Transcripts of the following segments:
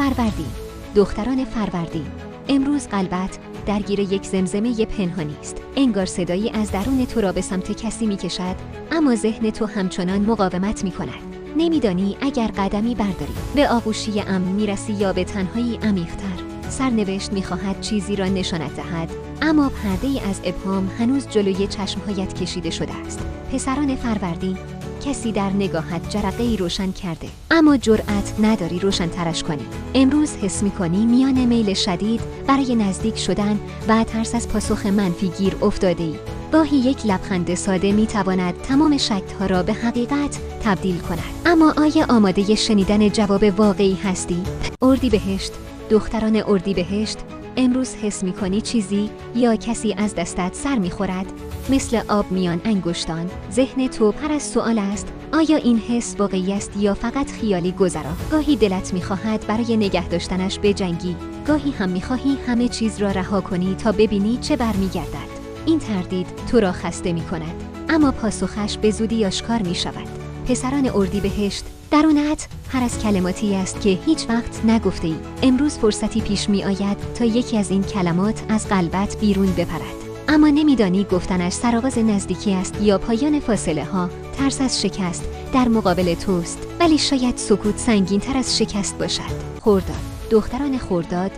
فروردین، دختران فروردین. امروز قلبت درگیر یک زمزمه پنهانی است. انگار صدایی از درون تو را به سمت کسی می‌کشد، اما ذهن تو همچنان مقاومت می‌کند. نمی‌دانی اگر قدمی برداری به آغوشی امن می‌رسی یا به تنهایی عمیق‌تر. سرنوشت می‌خواهد چیزی را نشانت دهد، اما پرده‌ای از ابهام هنوز جلوی چشم‌هایت کشیده شده است. پسران فروردین، کسی در نگاهت جرقه‌ای روشن کرده، اما جرأت نداری روشن ترش کنی. امروز حس می‌کنی میان میل شدید برای نزدیک شدن و ترس از پاسخ منفی گیر افتاده‌ای. گاهی یک لبخند ساده می‌تواند تمام شک‌ها را به حقیقت تبدیل کند. اما آیا آماده شنیدن جواب واقعی هستی؟ اردیبهشت، دختران اردیبهشت، امروز حس می‌کنی چیزی یا کسی از دستت سر می‌خورد؟ مثل آب میان انگشتان، ذهن تو پر از سوال است: آیا این حس واقعی است یا فقط خیالی گذرا؟ گاهی دلت می‌خواهد برای نگه داشتنش بجنگی، گاهی هم می‌خواهی همه چیز را رها کنی تا ببینی چه برمیگردد. این تردید تو را خسته می‌کند، اما پاسخش به زودی آشکار می‌شود. پسران اردیبهشت، درونت پر از کلماتی است که هیچ وقت نگفته‌ای. امروز فرصتی پیش می‌آید تا یکی از این کلمات از قلبت بیرون بپرد، اما نمی‌دانی گفتنش سرآغاز نزدیکی است یا پایان فاصله ها. ترس از شکست در مقابل توست، ولی شاید سکوت سنگین‌تر از شکست باشد. خرداد، دختران خرداد،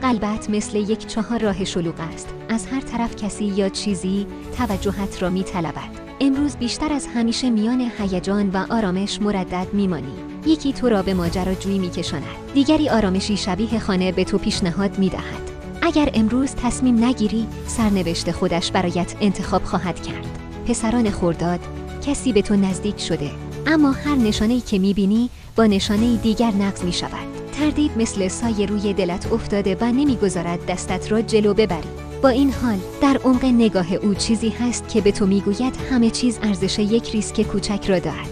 قلبت مثل یک چهارراه شلوغ است. از هر طرف کسی یا چیزی توجهت را می‌طلبد. امروز بیشتر از همیشه میان هیجان و آرامش مردد میمانی. یکی تو را به ماجراجویی میکشاند، دیگری آرامشی شبیه خانه به تو پیشنهاد میدهد. اگر امروز تصمیم نگیری، سرنوشت خودش برایت انتخاب خواهد کرد. پسران خرداد، کسی به تو نزدیک شده، اما هر نشانه‌ای که میبینی با نشانه‌ای دیگر نقض میشود. تردید مثل سایه روی دلت افتاده و نمیگذارد دستت را جلو ببری. با این حال در عمق نگاه او چیزی هست که به تو میگوید همه چیز ارزش یک ریسک کوچک را دارد.